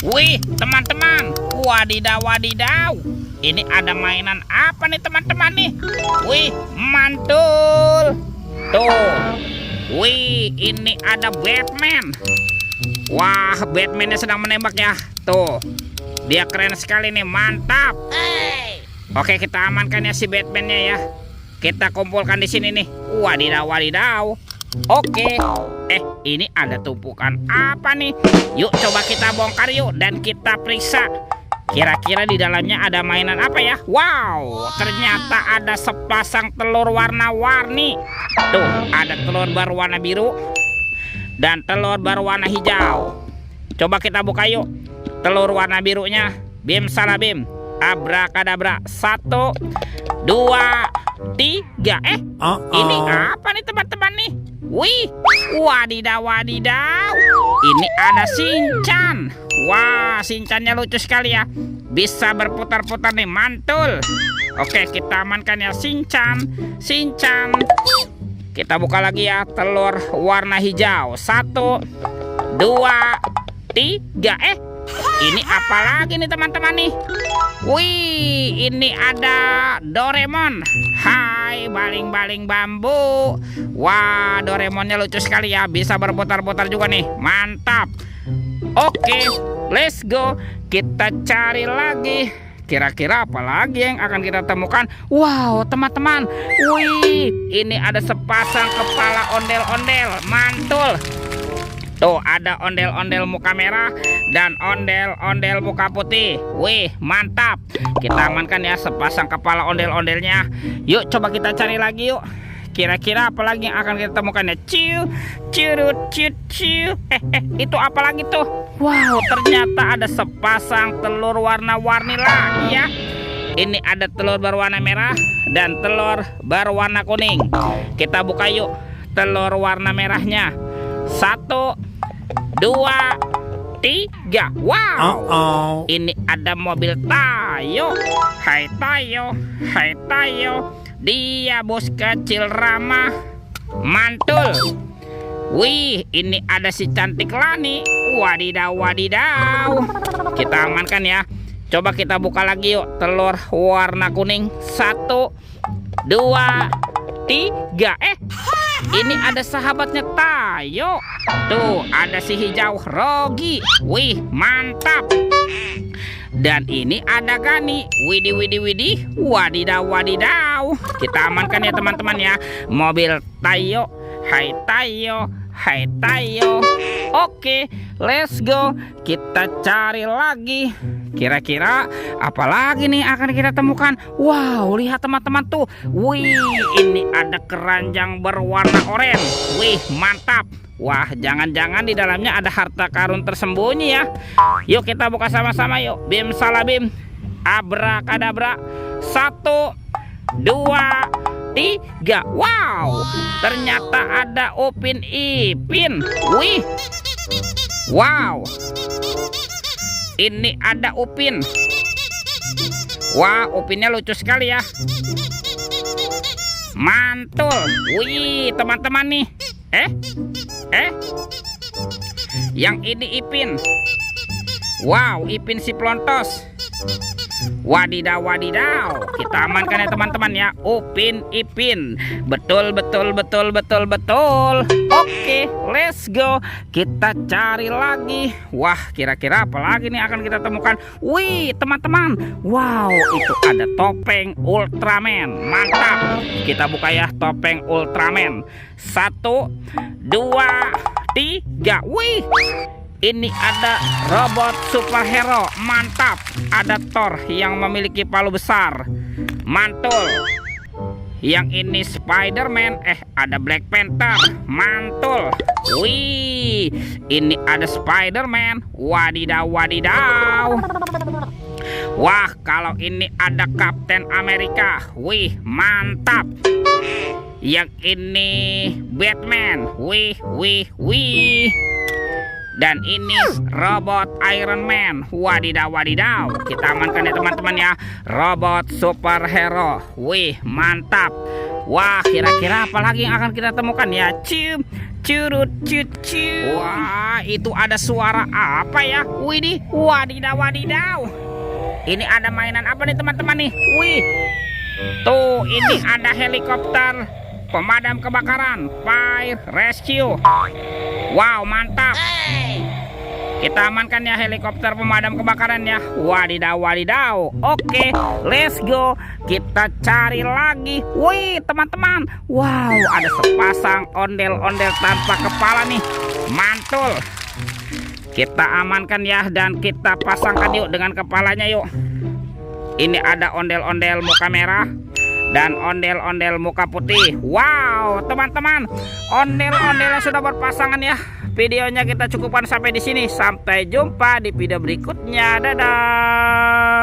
Wih, teman-teman. Wadidaw, wadidaw. Ini ada mainan apa nih teman-teman nih? Wih, mantul. Tuh. Wih, ini ada Batman. Wah, Batman-nya sedang menembak ya. Tuh. Dia keren sekali nih, mantap. Oke, kita amankan ya si Batman-nya ya. Kita kumpulkan di sini nih. Wadidaw, wadidaw. Oke. Ini ada tumpukan apa nih? Yuk coba kita bongkar yuk dan kita periksa. Kira-kira di dalamnya ada mainan apa ya? Wow, ternyata ada sepasang telur warna-warni. Tuh, ada telur berwarna biru dan telur berwarna hijau. Coba kita buka yuk. Telur warna birunya, bim salah bim. Abrakadabra. 1, 2, 3. Ini apa nih teman-teman nih? Wih, wadidaw, wadidaw. Ini ada Shinchan. Wah, Shinchannya lucu sekali ya. Bisa berputar-putar nih, mantul. Oke, kita amankan ya Shinchan. Shinchan. Kita buka lagi ya, telur warna hijau. 1, 2, 3. Ini apa lagi nih teman-teman nih? Wih, ini ada Doraemon. Hai, baling-baling bambu. Wah, Doraemonnya lucu sekali ya. Bisa berputar-putar juga nih. Mantap. Oke, let's go. Kita cari lagi. Kira-kira apa lagi yang akan kita temukan? Wow, teman-teman. Wih, ini ada sepasang kepala ondel-ondel. Mantul. Tuh, ada ondel-ondel muka merah dan ondel-ondel muka putih. Wih, mantap. Kita amankan ya sepasang kepala ondel-ondelnya. Yuk, coba kita cari lagi yuk. Kira-kira apa lagi yang akan kita temukan ya? Ciu, ciu, ciu, ciu. Itu apa lagi tuh? Wow, ternyata ada sepasang telur warna-warni lagi ya. Ini ada telur berwarna merah dan telur berwarna kuning. Kita buka yuk telur warna merahnya. 1, 2, 3. Wow, ini ada mobil Tayo. Hai Tayo, hai Tayo. Dia bos kecil ramah. Mantul. Wih, ini ada si cantik Lani. Wadidaw, wadidaw. Kita amankan ya. Coba kita buka lagi yuk telur warna kuning. 1, 2, 3. Ini ada sahabatnya Tayo. Tuh, ada si hijau Rogi. Wih, mantap. Dan ini ada Gani. Widih, widih, widih. Wadidaw, wadidaw. Kita amankan ya teman-teman ya. Mobil Tayo. Hai Tayo, hai Tayo. Oke, let's go. Kita cari lagi. Kira-kira apa lagi nih akan kita temukan? Wow, lihat teman-teman tuh. Wih, ini ada keranjang berwarna oranye. Wih, mantap. Wah, jangan-jangan di dalamnya ada harta karun tersembunyi ya. Yuk kita buka sama-sama yuk. Bim salah bim. Abrakadabra. 1, 2, 3. Wow, ternyata ada Upin Ipin. Wih. Wow. Ini ada Upin. Wah, Upinnya lucu sekali ya. Mantul. Wih, teman-teman nih. Yang ini Ipin. Wow, Ipin si Plontos. Wadidaw, wadidaw. Kita amankan ya teman-teman ya. Upin Ipin. Betul, betul, betul, betul, betul. Oke, let's go. Kita cari lagi. Wah, kira-kira apa lagi nih akan kita temukan? Wih, teman-teman. Wow, itu ada topeng Ultraman. Mantap. Kita buka ya topeng Ultraman. 1, 2, 3. Wih. Ini ada robot superhero. Mantap. Ada Thor yang memiliki palu besar. Mantul. Yang ini Spider-Man. Ada Black Panther. Mantul. Wih, ini ada Spider-Man. Wadidaw, wadidaw. Wah, kalau ini ada Captain America. Wih, mantap. Yang ini Batman. Wih, wih, wih. Dan ini robot Iron Man. Wadidaw, wadidaw. Kita amankan ya teman-teman ya. Robot superhero. Wih, mantap. Wah, kira-kira apa lagi yang akan kita temukan ya? Cium, curut cucu. Wah, itu ada suara apa ya? Widih, wadidaw wadidaw. Ini ada mainan apa nih teman-teman nih? Wih, tuh ini ada helikopter pemadam kebakaran, fire rescue. Wow, mantap. Kita amankan ya helikopter pemadam kebakaran ya. Wadidaw wadidaw. Oke, let's go. Kita cari lagi. Wih teman-teman, wow, ada sepasang ondel-ondel tanpa kepala nih. Mantul. Kita amankan ya dan kita pasangkan yuk dengan kepalanya yuk. Ini ada ondel-ondel muka merah dan ondel-ondel muka putih. Wow teman-teman, ondel-ondel sudah berpasangan ya. Videonya kita cukupkan sampai di sini. Sampai jumpa di video berikutnya. Dadah.